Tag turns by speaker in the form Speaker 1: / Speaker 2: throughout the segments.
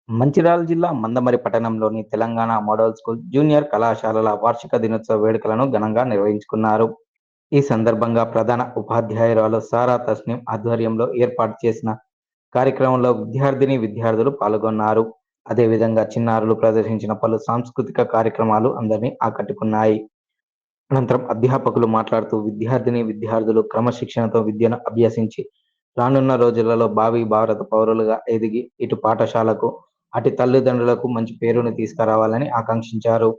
Speaker 1: మంచిర్యాల జిల్లా మందమరి పట్టణంలోని Telangana model school junior కళాశాలల వార్షిక దినోత్సవ వేడుకలను ఘనంగా నిర్వహించుకున్నారు. ఈ సందర్భంగా ప్రధాన ఉపాధ్యాయురాలు సారా తస్నీం ఆధ్వర్యంలో ఏర్పాటు చేసిన కార్యక్రమంలో విద్యార్థులు పాల్గొన్నారు. అదేవిధంగా చిన్నారులు ప్రదర్శించిన పలు సాంస్కృతిక కార్యక్రమాలు అందరినీ ఆకట్టుకున్నాయి. అనంతరం అధ్యాపకులు మాట్లాడుతూ విద్యార్థులు క్రమశిక్షణతో విద్యను అభ్యసించి రానున్న రోజులలో భావి భారత పౌరులుగా ఎదిగి ఇటు పాఠశాలకు అటు తల్లిదండ్రులకు మంచి పేరును తీసుకురావాలని ఆకాంక్షించారు.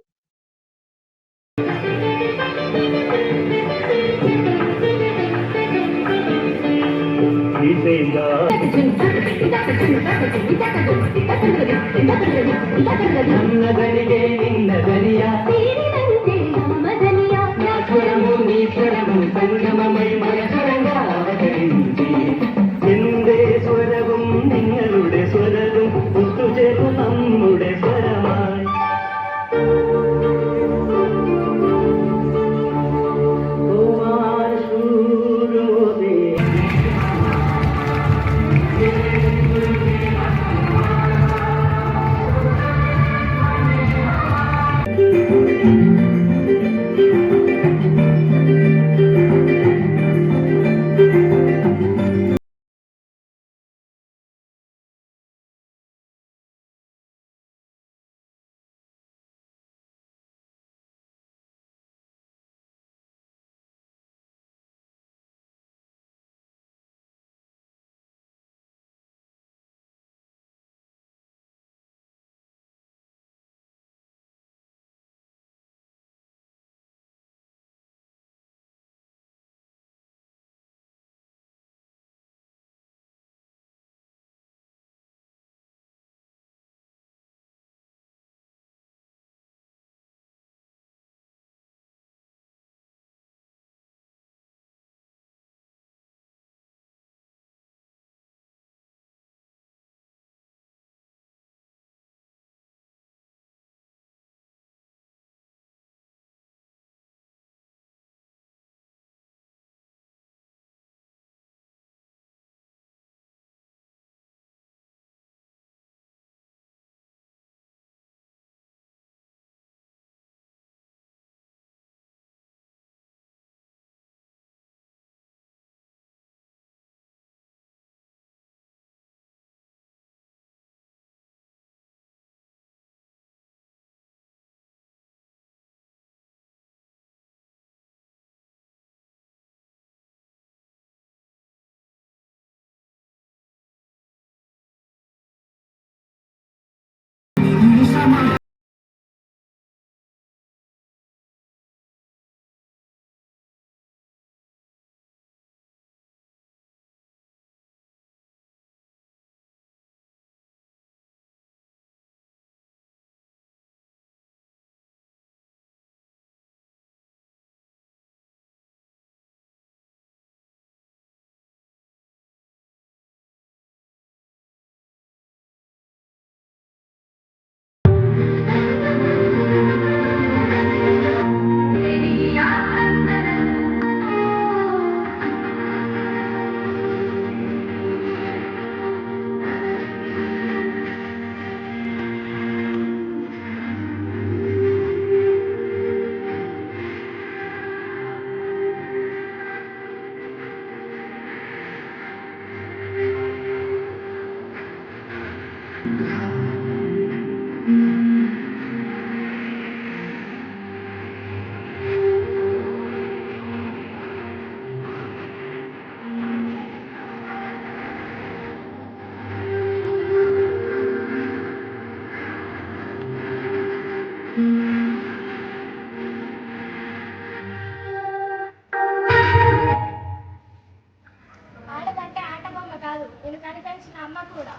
Speaker 2: ఆడదంటే ఆట బొమ్మ కాదు, నేను కనిపించిన అమ్మ కూడా.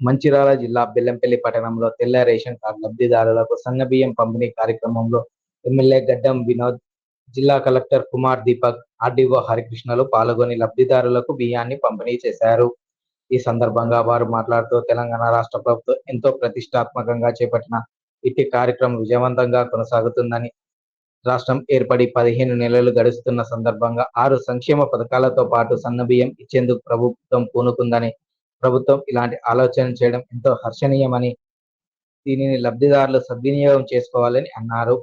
Speaker 1: మంచిర్యాల జిల్లా బెల్లంపల్లి పట్టణంలో తెల్ల రేషన్ కార్డు లబ్ధిదారులకు సన్నబియ్యం పంపిణీ కార్యక్రమంలో ఎమ్మెల్యే గడ్డం వినోద్, జిల్లా కలెక్టర్ కుమార్ దీపక్, ఆర్డీఓ హరికృష్ణలు పాల్గొని లబ్ధిదారులకు బియ్యాన్ని పంపిణీ చేశారు. ఈ సందర్భంగా వారు మాట్లాడుతూ తెలంగాణ రాష్ట్ర ప్రభుత్వం ఎంతో ప్రతిష్టాత్మకంగా చేపట్టిన ఇట్టి కార్యక్రమం విజయవంతంగా కొనసాగుతుందని, రాష్ట్రం ఏర్పడి 15 నెలలు గడుస్తున్న సందర్భంగా 6 సంక్షేమ పథకాలతో పాటు సన్నబియ్యం ఇచ్చేందుకు ప్రభుత్వం పూనుకుందని, ప్రభుత్వం ఇలాంటి ఆలోచన చేయడం ఎంతో హర్షణీయమని, దీనిని లబ్ధిదారులు సద్వినియోగం చేసుకోవాలని అన్నారు.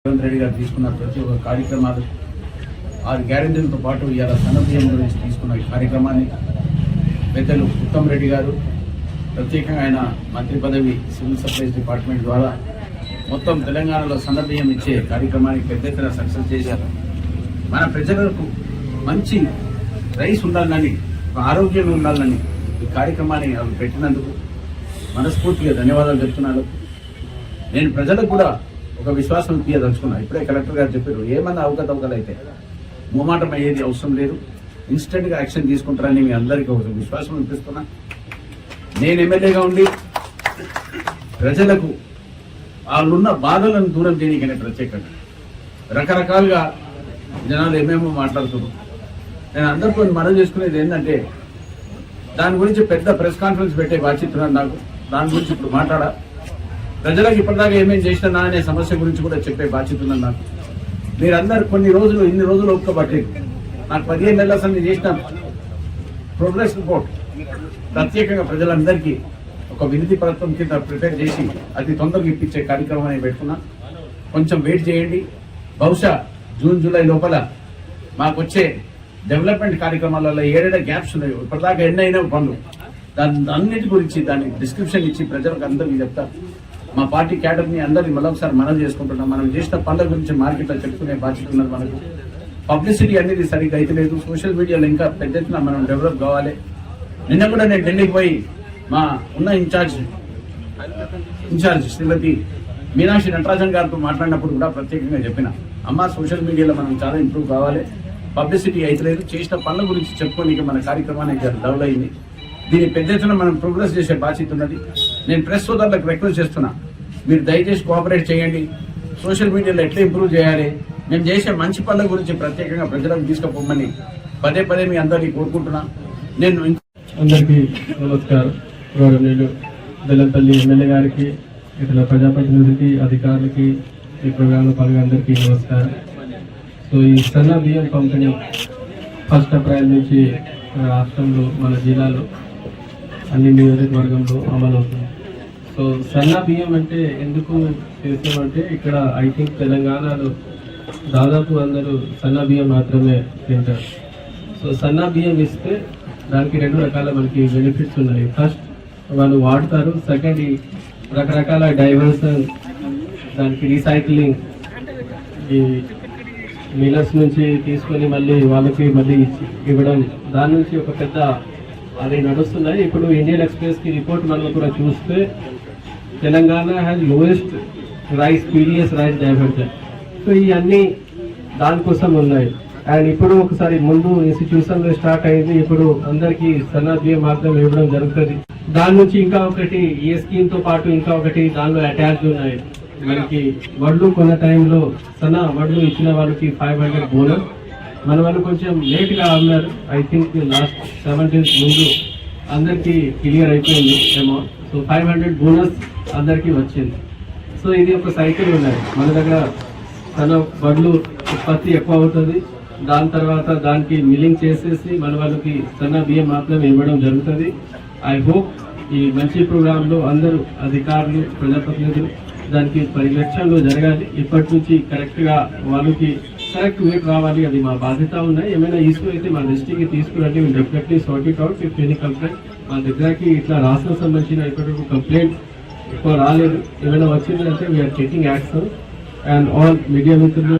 Speaker 3: రేవంత్ రెడ్డి గారు తీసుకున్న ప్రతి ఒక్క కార్యక్రమాలు 6 గ్యారెంటీలతో పాటు ఇవాళ సన్నబియ్యం గురించి తీసుకున్న ఈ కార్యక్రమాన్ని పెద్దలు ఉత్తమ్ రెడ్డి గారు ప్రత్యేకంగా ఆయన మంత్రి పదవి సివిల్ సప్లైస్ డిపార్ట్మెంట్ ద్వారా మొత్తం తెలంగాణలో సన్నబియ్యం ఇచ్చే కార్యక్రమానికి పెద్ద ఎత్తున సక్సెస్ చేశారు. మన ప్రజలకు మంచి రైస్ ఉండాలని, ఆరోగ్యంగా ఉండాలని ఈ కార్యక్రమాన్ని పెట్టినందుకు మనస్ఫూర్తిగా ధన్యవాదాలు చెప్తున్నాను. నేను ప్రజలకు కూడా ఒక విశ్వాసం ఇప్పించదలుచుకున్నా. ఇప్పుడే కలెక్టర్ గారు చెప్పారు, ఏమన్నా అవకతవకలు అయితే మొమాటం అయ్యేది అవసరం లేదు, ఇన్స్టెంట్గా యాక్షన్ తీసుకుంటారని మీ అందరికీ ఒక విశ్వాసం ఇప్పిస్తున్నా. నేను ఎమ్మెల్యేగా ఉండి ప్రజలకు వాళ్ళున్న బాధలను దూరం చేయడానికనే ప్రత్యేకంగా రకరకాలుగా జనాలు ఏమేమో మాట్లాడుతున్నారు. నేను అందరితో మనవి చేసుకునేది ఏంటంటే, దాని గురించి పెద్ద ప్రెస్ కాన్ఫరెన్స్ పెట్టే బాధ్యత నాకు. దాని గురించి ఇప్పుడు మాట్లాడా, ప్రజలకు ఇప్పటిదాకా ఏమేమి చేసినా అనే సమస్య గురించి కూడా చెప్పే బాధ్యత ఉన్నది నాకు. మీరందరూ ఇన్ని రోజులు ఒప్పుకోబట్టలేదు. నాకు 15 నెలల అసలు చేసిన ప్రోగ్రెస్ రిపోర్ట్ ప్రత్యేకంగా ప్రజలందరికీ ఒక వినతి పత్రం కింద ప్రిపేర్ చేసి అతి తొందరగా ఇప్పించే కార్యక్రమం అని పెట్టుకున్నా. కొంచెం వెయిట్ చేయండి. బహుశా జూన్ జూలై లోపల మాకు వచ్చే డెవలప్మెంట్ కార్యక్రమాలలో ఏడేడా గ్యాప్స్ ఉన్నాయి, ఇప్పటిదాకా ఎన్నైనా పనులు, దాని అన్నిటి గురించి దానికి డిస్క్రిప్షన్ ఇచ్చి ప్రజలకు అందరికీ చెప్తా. మా పార్టీ క్యాడర్ని అందరినీ మరొకసారి మనవి చేసుకుంటున్నాం. మనం చేసిన పనుల గురించి మార్కెట్లో చెప్పుకునే బాధ్యత ఉన్నది మనకు. పబ్లిసిటీ అనేది సరిగ్గా అయితే లేదు. సోషల్ మీడియాలో ఇంకా పెద్ద ఎత్తున మనం డెవలప్ కావాలి. నిన్న కూడా నేను ఢిల్లీకి పోయి మా ఉన్న ఇన్ఛార్జ్ శ్రీమతి మీనాక్షి నటరాజన్ గారితో మాట్లాడినప్పుడు కూడా ప్రత్యేకంగా చెప్పిన, అమ్మ సోషల్ మీడియాలో మనం చాలా ఇంప్రూవ్ కావాలి, పబ్లిసిటీ అయితే లేదు, చేసిన పనుల గురించి చెప్పుకోనికి మన కార్యక్రమాన్ని డెవలప్ అయింది. దీన్ని పెద్ద ఎత్తున మనం ప్రోగ్రెస్ చేసే బాధ్యత ఉన్నది. నేను ప్రెస్ సోదరులకు రిక్వెస్ట్ చేస్తున్నా, మీరు దయచేసి కోఆపరేట్ చేయండి. సోషల్ మీడియాలో ఎట్లా ఇంప్రూవ్ చేయాలి, మేము చేసే మంచి పనుల గురించి ప్రత్యేకంగా ప్రజలకు తీసుకుపోమని పదే పదే మీ అందరినీ కోరుకుంటున్నా. నేను
Speaker 4: అందరికీ నమస్కారం. గౌరవనీయులు బెల్లంపల్లి ఎమ్మెల్యే గారికి, ఇతర ప్రజాప్రతినిధులకి, అధికారులకి, ఈ ప్రోగ్రాంలో పాల్గొనే అందరికీ నమస్కారం. సో ఈ సన్న బియ్యం పంపిణీ 1 ఏప్రిల్ నుంచి రాష్ట్రంలో మన జిల్లాలో అన్ని నియోజకవర్గంలో అమలు అవుతుంది. సో సన్న బియ్యం అంటే ఎందుకు చేస్తామంటే, ఇక్కడ ఐ థింక్ తెలంగాణలో దాదాపు అందరూ సన్న బియ్యం మాత్రమే తింటారు. సో సన్న బియ్యం ఇస్తే దానికి 2 రకాల మనకి బెనిఫిట్స్ ఉన్నాయి. ఫస్ట్ వాళ్ళు వాడతారు, సెకండ్ ఈ రకరకాల డైవర్షన్, దానికి రీసైక్లింగ్, ఈ మిల్లర్స్ నుంచి తీసుకొని మళ్ళీ వాళ్ళకి మళ్ళీ ఇవ్వడం, దాని నుంచి ఒక పెద్ద అది నడుస్తున్నాయి. ఇప్పుడు ఇండియన్ ఎక్స్ప్రెస్కి రిపోర్ట్ మనం కూడా చూస్తే Telangana has lowest rice PDS rice diversion. So ఇవన్నీ దానికోసం ఉన్నాయి. అండ్ ఇప్పుడు ఒకసారి ముందు ఇన్స్టిట్యూషన్లో స్టార్ట్ అయింది, ఇప్పుడు అందరికీ సన్న బియ్యం మాత్రం ఇవ్వడం జరుగుతుంది. దాని నుంచి ఇంకా ఒకటి ఏ స్కీమ్తో పాటు ఇంకా ఒకటి దానిలో అటాచ్ ఉన్నాయి. మనకి వడ్లు కొన్న టైంలో సన్న వడ్లు ఇచ్చిన వాళ్ళకి 500 బోనస్. మన వాళ్ళు కొంచెం లేట్గా అన్నారు, ఐ థింక్ లాస్ట్ 7 days ముందు అందరికీ క్లియర్ అయిపోయింది అమౌంట్. సో 500 బోనస్ అందరికీ వచ్చింది. సో ఇది ఒక సైకిల్ ఉన్నది. మన దగ్గర సన్న వడ్లు ఉత్పత్తి ఎక్కువ అవుతుంది, దాని తర్వాత దానికి మిల్లింగ్ చేసేసి మన వాళ్ళకి సన్న బియ్యం మాత్రం ఇవ్వడం జరుగుతుంది. ఐ హోప్ ఈ మంచి ప్రోగ్రాంలో అందరూ అధికారులు ప్రజాప్రతినిధులు దానికి పరిరక్షణలో జరగాలి. ఇప్పటి నుంచి కరెక్ట్గా వాళ్ళకి కరెక్ట్ వేట్ రావాలి. అది మా బాధ్యత ఉన్నాయి. ఏమైనా ఇష్యూ అయితే మా దృష్టికి తీసుకురండి. మేము definitely sort it out. If any complaint మా దగ్గరకి ఇట్లా రాష్ట్రం సంబంధించిన ఇప్పటివరకు కంప్లైంట్ ఎక్కువ రాలేదు. ఏమైనా వచ్చిందంటే we are taking action. And all media మిత్రులు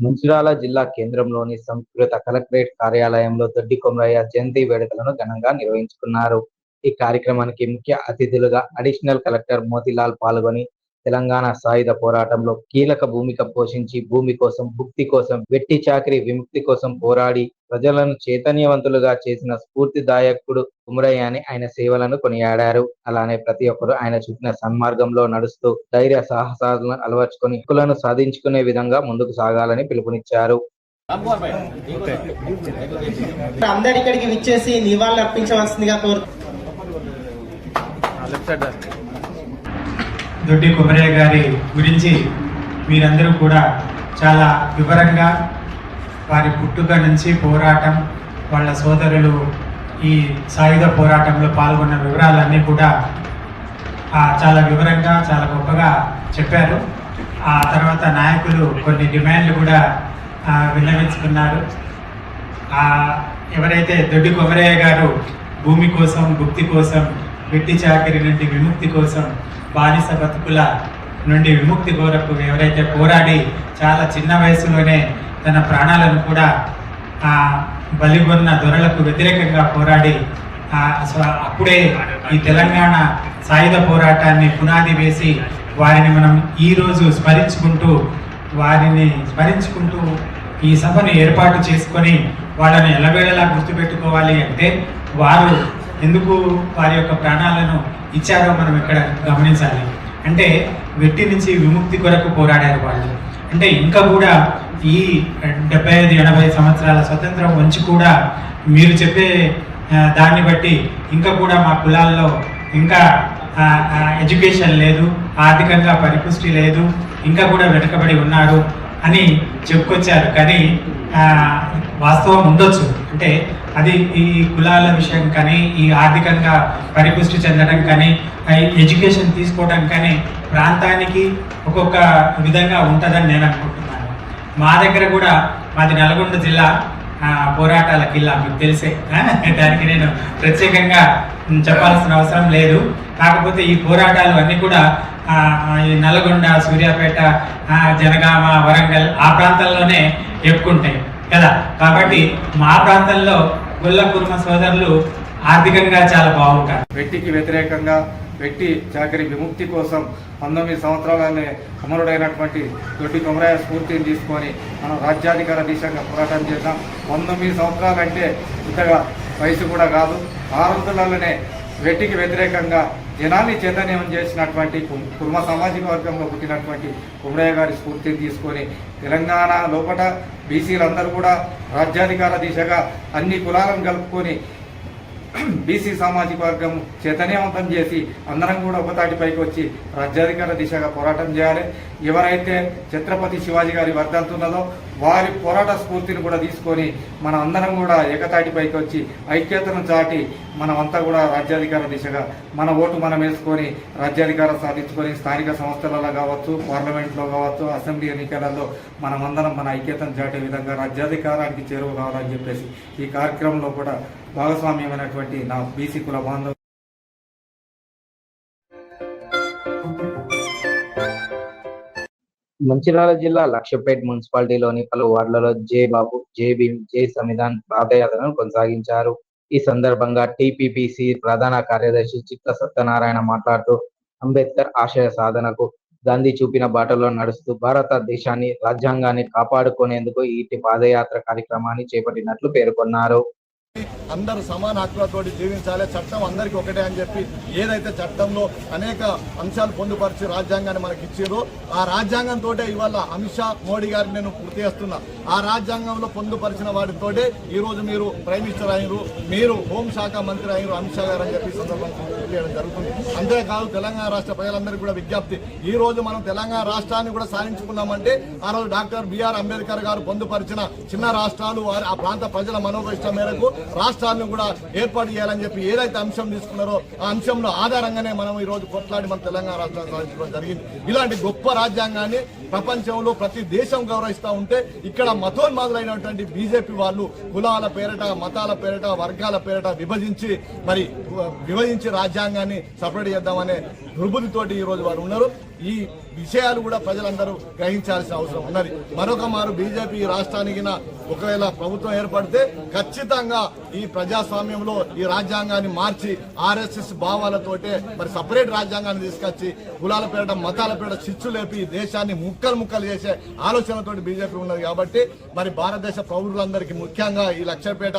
Speaker 1: మంచిర్యాల జిల్లా కేంద్రంలోని సంస్కృత కలెక్టరేట్ కార్యాలయంలో దొడ్డి కొమరయ్య జయంతి వేడుకలను ఘనంగా నిర్వహించుకున్నారు. ఈ కార్యక్రమానికి ముఖ్య అతిథులుగా అడిషనల్ కలెక్టర్ మోతిలాల్ పాల్గొని తెలంగాణ సాయుధ పోరాటంలో కీలక భూమిక పోషించి భూమి కోసం, భుక్తి కోసం, వెట్టి చాకిరి విముక్తి కోసం పోరాడి ప్రజలను చైతన్యవంతులుగా చేసిన స్ఫూర్తిదాయకుడు కొమరయ్య అని ఆయన సేవలను కొనియాడారు. అలానే ప్రతి ఒక్కరూ ఆయన చూపిన సన్మార్గంలో నడుస్తూ ధైర్య సాహసాలను అలవర్చుకొని హక్కులను సాధించుకునే విధంగా ముందుకు సాగాలని పిలుపునిచ్చారు.
Speaker 5: అందరు ఇక్కడికి విచ్చేసి నివాళులు అర్పించవలసిందిగా
Speaker 6: దొడ్డి కొమరయ్య గారి గురించి మీరందరూ కూడా చాలా వివరంగా వారి పుట్టుక నుంచి పోరాటం, వాళ్ళ సోదరులు ఈ సాయుధ పోరాటంలో పాల్గొన్న వివరాలన్నీ కూడా చాలా వివరంగా చాలా గొప్పగా చెప్పారు. ఆ తర్వాత నాయకులు కొన్ని డిమాండ్లు కూడా విన్నవించుకున్నారు. ఎవరైతే దొడ్డి కొమరయ్య గారు భూమి కోసం, భుక్తి కోసం, వెట్టి చాకిరి నుండి విముక్తి కోసం, బానిస బతుకుల నుండి విముక్తి కొరకు ఎవరైతే పోరాడి చాలా చిన్న వయసులోనే తన ప్రాణాలను కూడా బలిగొన్న దొరలకు వ్యతిరేకంగా పోరాడి అప్పుడే ఈ తెలంగాణ సాయుధ పోరాటాన్ని పునాది వేసి వారిని మనం ఈరోజు స్మరించుకుంటూ ఈ సభను ఏర్పాటు చేసుకొని వాళ్ళని ఎలవేళలా గుర్తుపెట్టుకోవాలి అంటే వారు ఎందుకు వారి యొక్క ప్రాణాలను ఇచ్చారో మనం ఇక్కడ గమనించాలి. అంటే వెట్టి నుంచి విముక్తి కొరకు పోరాడారు వాళ్ళు. అంటే ఇంకా కూడా ఈ 75-80 సంవత్సరాల స్వతంత్రం వచ్చి కూడా మీరు చెప్పే దాన్ని బట్టి ఇంకా కూడా మా కులాల్లో ఇంకా ఎడ్యుకేషన్ లేదు, ఆర్థికంగా పరిపుష్టి లేదు, ఇంకా కూడా వెనుకబడి ఉన్నారు అని చెప్పుకొచ్చారు. కానీ వాస్తవం ఉండొచ్చు. అంటే అది ఈ కులాల విషయం కానీ, ఈ ఆర్థికంగా పరిపుష్టి చెందడం కానీ, ఎడ్యుకేషన్ తీసుకోవడం కానీ ప్రాంతానికి ఒక్కొక్క విధంగా ఉంటుందని నేను అనుకుంటున్నాను. మా దగ్గర కూడా మాది నల్గొండ జిల్లా పోరాటాల కిల్లా, మీకు తెలిసే. దానికి నేను ప్రత్యేకంగా చెప్పాల్సిన అవసరం లేదు. కాకపోతే ఈ పోరాటాలు అన్నీ కూడా ఈ నల్గొండ, సూర్యాపేట, జనగామ, వరంగల్ ఆ ప్రాంతాల్లోనే చెప్పుకుంటాయి కదా. కాబట్టి మా ప్రాంతంలో గొల్ల కుర్మ సోదరులు ఆర్థికంగా చాలా బాగుంటారు.
Speaker 7: వెట్టికి వ్యతిరేకంగా, వెట్టి చాకరి విముక్తి కోసం 19 సంవత్సరాలనే అమరుడైనటువంటి దొడ్డి కొమరయ్య స్ఫూర్తిని తీసుకొని మనం రాజ్యాధికార దిశగా పోరాటం చేద్దాం. 19 సంవత్సరాలంటే ఇంతగా వయసు కూడా కాదు. ఆ రోజులలోనే వెట్టికి వ్యతిరేకంగా జనాన్ని చైతన్యం చేసినటువంటి కుర్మ సామాజిక వర్గంలో పుట్టినటువంటి కొమరయ్య గారి స్ఫూర్తిని తీసుకొని తెలంగాణ లోపల బీసీలందరూ కూడా రాజ్యాధికార దిశగా అన్ని కులాలను కలుపుకొని బీసీ సామాజిక వర్గం చైతన్యవంతం చేసి అందరం కూడా ఒకతాటిపైకి వచ్చి రాజ్యాధికార దిశగా పోరాటం చేయాలి. ఎవరైతే ఛత్రపతి శివాజీ గారి వర్ధంతున్నదో వారి పోరాట స్ఫూర్తిని కూడా తీసుకొని మన అందరం కూడా ఏకతాటిపైకి వచ్చి ఐక్యతను చాటి మనమంతా కూడా రాజ్యాధికార దిశగా మన ఓటు మనం వేసుకొని రాజ్యాధికారం సాధించుకొని స్థానిక సంస్థలలో కావచ్చు, పార్లమెంట్లో కావచ్చు, అసెంబ్లీ ఎన్నికలలో మనమందరం మన ఐక్యతను చాటే విధంగా రాజ్యాధికారానికి చేరువ కావాలని చెప్పేసి ఈ కార్యక్రమంలో కూడా భాగస్వామ్యమైనటువంటి నా బీసీ కుల బాంధవ
Speaker 1: మంచిర్యాల జిల్లా లక్షపేట్ మున్సిపాలిటీలోని పలు వార్డులలో జే బాబు, జే భీమ్, జే సంవిధాన్ పాదయాత్రను కొనసాగించారు. ఈ సందర్భంగా టీపీపీసీ ప్రధాన కార్యదర్శి చిత్త సత్యనారాయణ మాట్లాడుతూ అంబేద్కర్ ఆశయ సాధనకు గాంధీ చూపిన బాటలో నడుస్తూ భారతదేశాన్ని, రాజ్యాంగాన్ని కాపాడుకునేందుకు ఈ పాదయాత్ర కార్యక్రమాన్ని చేపట్టినట్లు పేర్కొన్నారు.
Speaker 8: అందరూ సమాన హక్కులతోటి జీవించాలి, చట్టం అందరికీ ఒకటే అని చెప్పి ఏదైతే చట్టంలో అనేక అంశాలు పొందుపరిచి రాజ్యాంగాన్ని మనకి ఇచ్చారో ఆ రాజ్యాంగంతో ఇవాళ అమిత్ షా మోడీ గారిని నేను గుర్తు చేస్తున్నా. ఆ రాజ్యాంగంలో పొందుపరిచిన వాటితోటే ఈరోజు మీరు ప్రైమ్ మినిస్టర్ అయినరు, మీరు హోంశాఖ మంత్రి అయినరు అమిత్ షా గారు అని చెప్పి సందర్భంగా చేయడం జరుగుతుంది. అంతేకాదు తెలంగాణ రాష్ట్ర ప్రజలందరికీ కూడా విజ్ఞప్తి, ఈ రోజు మనం తెలంగాణ రాష్ట్రాన్ని కూడా సాధించుకున్నామంటే ఆ రోజు డాక్టర్ బిఆర్ అంబేద్కర్ గారు పొందుపరిచిన చిన్న రాష్ట్రాలు ఆ ప్రాంత ప్రజల మనోభీష్టం మేరకు రాష్ట్రాలను కూడా ఏర్పాటు చేయాలని చెప్పి ఏదైతే అంశం తీసుకున్నారో ఆ అంశంలో ఆధారంగానే మనం ఈ రోజు కొట్లాడి మన తెలంగాణ రాష్ట్రాన్ని సాధించడం జరిగింది. ఇలాంటి గొప్ప రాజ్యాంగాన్ని ప్రపంచంలో ప్రతి దేశం గౌరవిస్తూ ఉంటే ఇక్కడ మతోన్మాదులైనటువంటి బీజేపీ వాళ్ళు కులాల పేరిట, మతాల పేరిట, వర్గాల పేరిట విభజించి రాజ్యాంగాన్ని సపరేట్ చేద్దామనే దుర్బుద్ధితోటి ఈ రోజు వారు ఉన్నారు. ఈ విషయాలు కూడా ప్రజలందరూ గ్రహించాల్సిన అవసరం ఉన్నది. మరొక మారు బీజేపీ రాష్ట్రానికి ఒకవేళ ప్రభుత్వం ఏర్పడితే ఖచ్చితంగా ఈ ప్రజాస్వామ్యంలో ఈ రాజ్యాంగాన్ని మార్చి ఆర్ఎస్ఎస్ భావాలతోటే సపరేట్ రాజ్యాంగాన్ని తీసుకొచ్చి కులాల పేరిట, మతాల పేరిట చిచ్చు లేపి దేశాన్ని ముక్కలు చేసే ఆలోచనతోటి బీజేపీ ఉన్నది. కాబట్టి భారతదేశ పౌరులందరికీ, ముఖ్యంగా ఈ లక్షపేట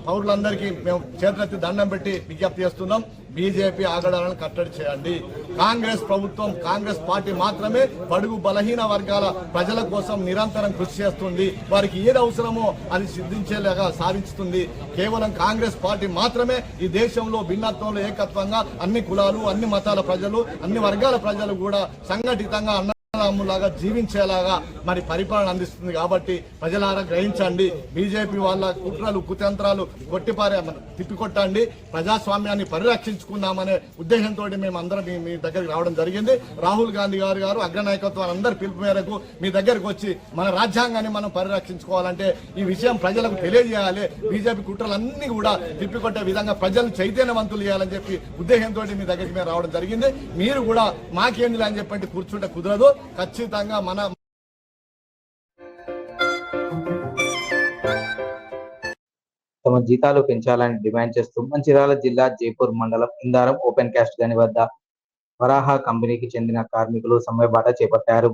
Speaker 8: పౌరులందరికీ మేము చేతులెత్తి దండం పెట్టి విజ్ఞప్తి చేస్తున్నాం. బీజేపీ ఆగడాలను కట్టడి చేయండి. కాంగ్రెస్ ప్రభుత్వం, కాంగ్రెస్ పార్టీ మాత్రమే బడుగు బలహీన వర్గాల ప్రజల కోసం నిరంతరం కృషి చేస్తుంది. వారికి ఏది అవసరమో అది సిద్ధించేలాగా సాధిస్తుంది. కేవలం కాంగ్రెస్ పార్టీ మాత్రమే ఈ దేశంలో భిన్నత్వంలో ఏకత్వంగా అన్ని కులాలు, అన్ని మతాల ప్రజలు, అన్ని వర్గాల ప్రజలు కూడా సంఘటితంగా లాగా జీవించేలాగా పరిపాలన అందిస్తుంది. కాబట్టి ప్రజలారా గ్రహించండి. బీజేపీ వాళ్ళ కుట్రలు, కుతంత్రాలు తిప్పికొట్టండి. ప్రజాస్వామ్యాన్ని పరిరక్షించుకుందామనే ఉద్దేశంతో మేము అందరం మీ దగ్గరికి రావడం జరిగింది. రాహుల్ గాంధీ గారు అగ్రనాయకత్వం అందరి పిలుపు మేరకు మీ దగ్గరకు వచ్చి మన రాజ్యాంగాన్ని మనం పరిరక్షించుకోవాలంటే ఈ విషయం ప్రజలకు తెలియజేయాలి. బీజేపీ కుట్రలన్నీ కూడా తిప్పికొట్టే విధంగా ప్రజలను చైతన్యవంతులు చేయాలని చెప్పి ఉద్దేశంతో మీ దగ్గరికి మేము రావడం జరిగింది. మీరు కూడా మాకేంది అని చెప్పండి కూర్చుంటే కుదరదు. ఖచ్చితంగా
Speaker 1: తమ జీతాలు పెంచాలని డిమాండ్ చేస్తూ మంచిర్యాల జిల్లా జైపూర్ మండలం ఇందారం ఓపెన్ కాస్ట్ గని వద్ద వరాహ కంపెనీకి చెందిన కార్మికులు సమ్మెబాట చేపట్టారు.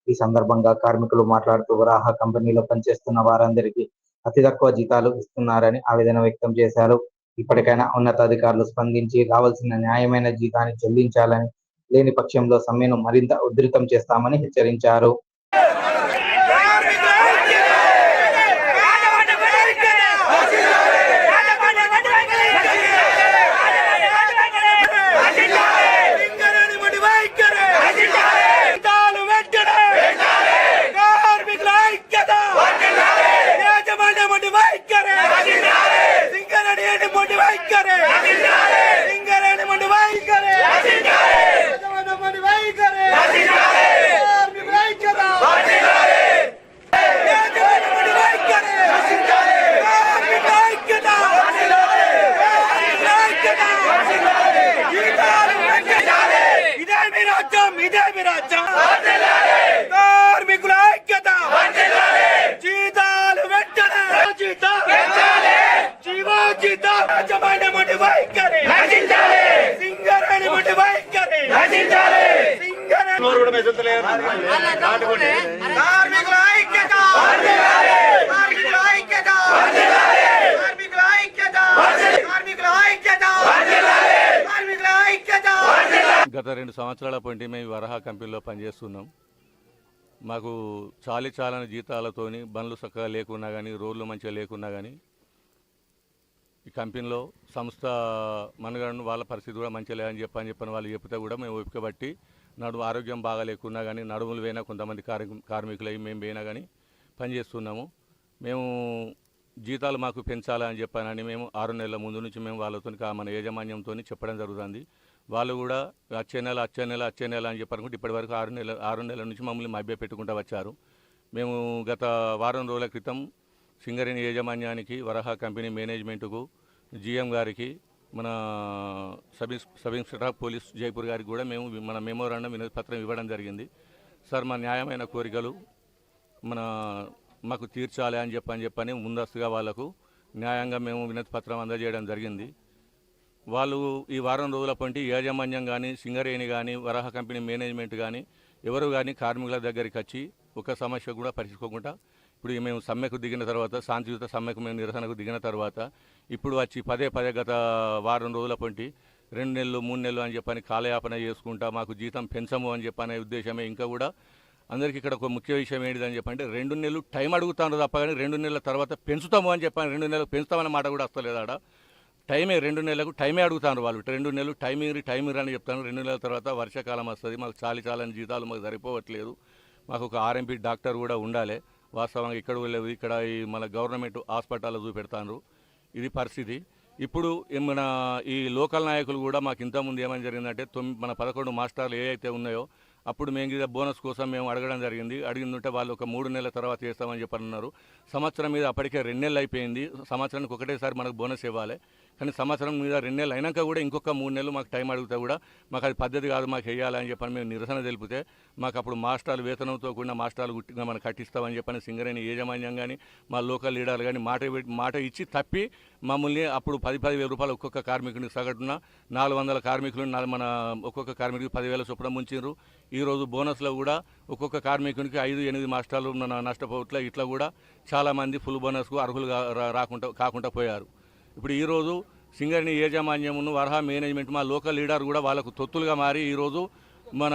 Speaker 1: ఈ సందర్భంగా కార్మికులు మాట్లాడుతూ వరాహ కంపెనీలో పనిచేస్తున్న వారందరికీ అతి తక్కువ జీతాలు ఇస్తున్నారని ఆవేదన వ్యక్తం చేశారు. ఇప్పటికైనా ఉన్నతాధికారులు స్పందించి రావాల్సిన న్యాయమైన జీతాన్ని చెల్లించాలని, లేని పక్షంలో సమ్మెను మరింత ఉధృతం చేస్తామని హెచ్చరించారు.
Speaker 9: గత 2 సంవత్సరాల పొంటి మేము వరహా కంపెనీలో పనిచేస్తున్నాం. మాకు చాలని జీతాలతోని బండ్లు చక్కగా లేకున్నా కానీ, రోడ్లు మంచిగా లేకున్నా కానీ ఈ కంపెనీలో సంస్థ మనగడను వాళ్ళ పరిస్థితి కూడా మంచిగా లేదని చెప్పని వాళ్ళు చెప్తే కూడా మేము ఓపిక బట్టి ఆరోగ్యం బాగా లేకున్నా కానీ, నడుములు పోయినా కొంతమంది కార్మికులు అయ్యి మేము పోయినా కానీ పనిచేస్తున్నాము. మేము జీతాలు మాకు పెంచాలని చెప్పానని మేము 6 నెలల ముందు నుంచి మేము వాళ్ళతో మన యాజమాన్యంతో చెప్పడం జరుగుతుంది. వాళ్ళు కూడా వచ్చే నెల అని చెప్పనుకుంటే ఇప్పటివరకు 6 నెలల నుంచి మమ్మల్ని మభ్య పెట్టుకుంటూ వచ్చారు. మేము గత వారం రోజుల క్రితం సింగరేణి యాజమాన్యానికి, వరహా కంపెనీ మేనేజ్మెంట్కు, జీఎం గారికి, మన sub inspector of police Jaipur గారికి కూడా మేము మన మెమోరాండం వినతి పత్రం ఇవ్వడం జరిగింది. సార్, మా న్యాయమైన కోరికలు మాకు తీర్చాలి అని చెప్పని ముందస్తుగా వాళ్లకు న్యాయంగా మేము వినతి పత్రం అందజేయడం జరిగింది. వాళ్ళు ఈ వారం రోజుల పంటి యాజమాన్యం కానీ, సింగరేణి కానీ, వరాహ కంపెనీ మేనేజ్మెంట్ కానీ ఎవరు కానీ కార్మికుల దగ్గరికి వచ్చి ఒక సమస్య కూడా పరిశీలించుకోకుండా ఇప్పుడు మేము సమ్మెకు దిగిన తర్వాత, శాంతియుత సమ్మెకు మేము నిరసనకు దిగిన తర్వాత ఇప్పుడు వచ్చి పదే గత వారం రోజుల పొంటి 2 నెలలు 3 నెలలు అని చెప్పని కాలయాపన చేసుకుంటా మాకు జీతం పెంచము అని చెప్పనే ఉద్దేశమే. ఇంకా కూడా అందరికీ ఇక్కడ ఒక ముఖ్య విషయం ఏంటిదని చెప్పంటే 2 నెలలు టైం అడుగుతాను తప్ప కానీ 2 నెలల తర్వాత పెంచుతాము అని చెప్పని 2 నెలలకు పెంచుతామన్న మాట కూడా వస్తలేదు ఆడ. టైమే 2 నెలలకు టైమే అడుగుతాను వాళ్ళు. 2 నెలలు టైమింగ్ అని చెప్తాను. 2 నెలల తర్వాత వర్షాకాలం వస్తుంది, మాకు చాలని జీతాలు మాకు సరిపోవట్లేదు. మాకు ఒక ఆర్ఎంపీ డాక్టర్ కూడా ఉండాలి. వాస్తవంగా ఇక్కడ లేవు, ఇక్కడ ఈ మన గవర్నమెంట్ హాస్పిటల్లో చూపెడతాను. ఇది పరిస్థితి. ఇప్పుడు మన ఈ లోకల్ నాయకులు కూడా మాకు ఇంతకుముందు ఏమని జరిగిందంటే మన 11 మాస్టర్లు ఏ అయితే ఉన్నాయో అప్పుడు మేము ఇది బోనస్ కోసం మేము అడగడం అడిగిందంటే వాళ్ళు ఒక 3 నెలల తర్వాత చేస్తామని చెప్పన్నారు. సంవత్సరం మీద అప్పటికే 2 నెలలు అయిపోయింది. సంవత్సరానికి ఒకటేసారి మనకు బోనస్ ఇవ్వాలి, కానీ సంవత్సరం మీద 2 నెలలు అయినాక కూడా ఇంకొక 3 నెలలు మాకు టైం అడిగితే కూడా మాకు అది పద్ధతి కాదు, మాకు వేయాలని చెప్పని మేము నిరసన తెలిపితే మాకు అప్పుడు మాస్టర్లు వేతనంతో కూడిన మాస్టర్లు గుట్టిగా మనం కట్టిస్తామని చెప్పని సింగరేణి యాజమాన్యం కానీ మా లోకల్ లీడర్లు కానీ మాట ఇచ్చి తప్పి మమ్మల్ని అప్పుడు 10,000 రూపాయలు ఒక్కొక్క కార్మికునికి సగటున 400 కార్మికులు మన ఒక్కొక్క కార్మికుడికి 10,000 చొప్పున ముంచారు. ఈరోజు బోనస్లో కూడా ఒక్కొక్క కార్మికునికి 5-8 మాస్టర్లు నష్టపోవట్లే. ఇట్లా కూడా చాలామంది ఫుల్ బోనస్కు అర్హులు కాకుండా పోయారు. ఇప్పుడు ఈరోజు సింగరేణి యాజమాన్యమును వరహా మేనేజ్మెంట్ మా లోకల్ లీడర్ కూడా వాళ్ళకు తొత్తులుగా మారి ఈరోజు మన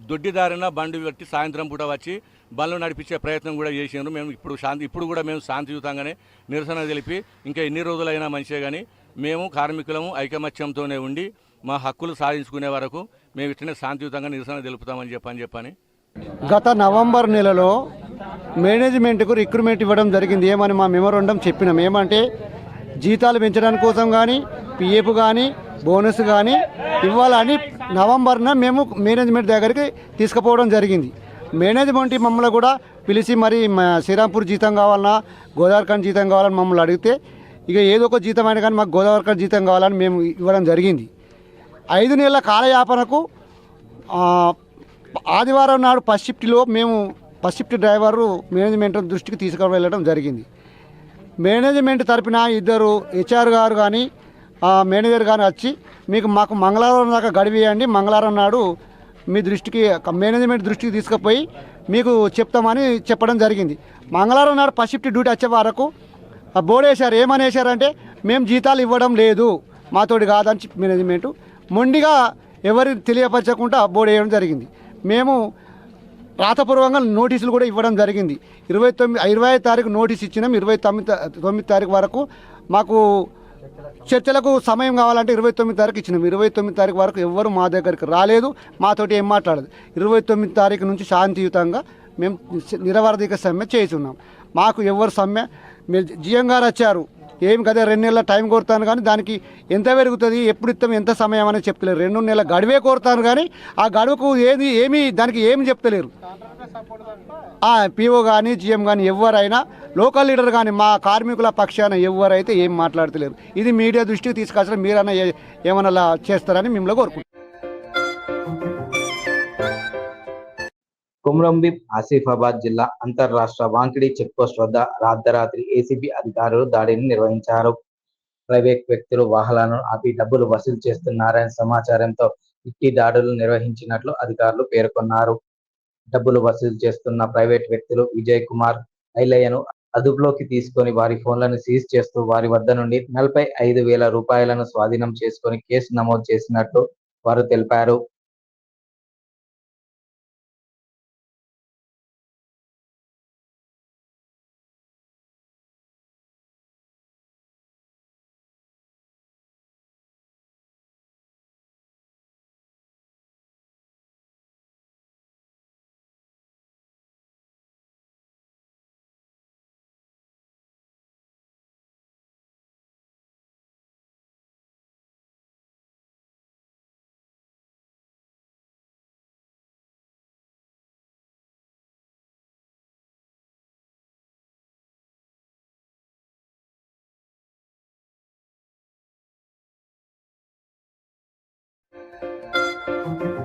Speaker 9: దొడ్డిదారిన బండి పెట్టి సాయంత్రం పూట వచ్చి బండ్లు నడిపించే ప్రయత్నం కూడా చేసినారు. మేము ఇప్పుడు కూడా మేము శాంతియుతంగానే నిరసన తెలిపి ఇంకా ఎన్ని రోజులైనా మంచిదే కానీ మేము కార్మికులము ఐకమత్యంతోనే ఉండి మా హక్కులు సాధించుకునే వరకు మేము ఇట్లనే శాంతియుతంగా నిరసన తెలుపుతామని చెప్పని
Speaker 10: గత నవంబర్ నెలలో మేనేజ్మెంట్కు రిక్రూట్మెంట్ ఇవ్వడం జరిగింది. ఏమని మా మెమోరాండం చెప్పినాం. ఏమంటే జీతాలు పెంచడానికి కోసం కానీ పిఎఫ్ కానీ బోనస్ కానీ ఇవ్వాలని నవంబర్న మేము మేనేజ్మెంట్ దగ్గరికి తీసుకుపోవడం జరిగింది. మేనేజ్మెంట్ మమ్మల్ని కూడా పిలిచి మరి శ్రీరాంపూర్ జీతం కావాలన్నా గోదావరిఖండ్ జీతం కావాలని మమ్మల్ని అడిగితే ఇక ఏదో ఒక జీతం అయినా కానీ మాకు గోదావరిఖండ్ జీతం కావాలని మేము ఇవ్వడం జరిగింది. 5 నెలల కాలయాపనకు ఆదివారం నాడు ఫస్ట్ షిఫ్ట్లో మేము ఫస్ట్ షిఫ్ట్ డ్రైవరు మేనేజ్మెంట్ దృష్టికి తీసుకువెళ్ళడం జరిగింది. మేనేజ్మెంట్ తరపున 2 హెచ్ఆర్ గారు కానీ మేనేజర్ కానీ వచ్చి మాకు మంగళవారం దాకా గడివేయండి, మంగళవారం నాడు మీ దృష్టికి మేనేజ్మెంట్ దృష్టికి తీసుకుపోయి మీకు చెప్తామని చెప్పడం జరిగింది. మంగళవారం నాడు ఫస్ట్ షిఫ్ట్ డ్యూటీ వచ్చే వరకు బోర్డు వేశారు. ఏమని వేశారంటే మేము జీతాలు ఇవ్వడం లేదు, మాతోటి కాదని చెప్పి మేనేజ్మెంట్ మొండిగా ఎవరికి తెలియపరచకుండా బోర్డు వేయడం జరిగింది. మేము రాతపూర్వకంగా నోటీసులు కూడా ఇవ్వడం జరిగింది. 25 తారీఖు నోటీస్ ఇచ్చినాం. 29 తారీఖు వరకు మాకు చర్చలకు సమయం కావాలంటే 29 తారీఖు ఇచ్చినాం. 29 తారీఖు వరకు ఎవ్వరు మా దగ్గరికి రాలేదు, మాతోటి ఏం మాట్లాడదు. 29 తారీఖు నుంచి శాంతియుతంగా మేము నిరవధిక సమ్మె చేస్తున్నాం. మాకు ఎవరు సమ్మె మీరు జిఎం గారు వచ్చారు, ఏం కదా 2 నెలల టైం కోరుతాను కానీ దానికి ఎంత పెరుగుతుంది, ఎప్పుడు ఇస్తాం, ఎంత సమయం అనేది చెప్తలేరు. 2 నెలల గడువే కోరుతాను కానీ ఆ గడువుకు దానికి ఏమి చెప్తలేరు. పిఓ కానీ జిఎం కానీ ఎవరైనా లోకల్ లీడర్ కానీ మా కార్మికుల పక్షాన ఎవరైతే ఏం మాట్లాడతలేరు. ఇది మీడియా దృష్టికి తీసుకొచ్చిన మీరన్నా ఏమన్నా చేస్తారని మిమ్మల్ని కోరుకుంటున్నాం.
Speaker 1: కుమ్రంభీం ఆసిఫాబాద్ జిల్లా అంతర్రాష్ట్ర వాంకిడి చెక్పోస్ట్ వద్ద అర్ధరాత్రి ఏసీబీ అధికారులు దాడిని నిర్వహించారు. ప్రైవేట్ వ్యక్తులు వాహనాలను ఆపి డబ్బులు వసూలు చేస్తున్నారనే సమాచారంతో ఇట్టి దాడులు నిర్వహించినట్లు అధికారులు పేర్కొన్నారు. డబ్బులు వసూలు చేస్తున్న ప్రైవేట్ వ్యక్తులు విజయ్ కుమార్, ఐలయ్యను అదుపులోకి తీసుకొని వారి ఫోన్లను సీజ్ చేస్తూ వారి వద్ద నుండి 45,000 రూపాయలను స్వాధీనం చేసుకొని కేసు నమోదు చేసినట్లు వారు తెలిపారు.
Speaker 11: Thank you.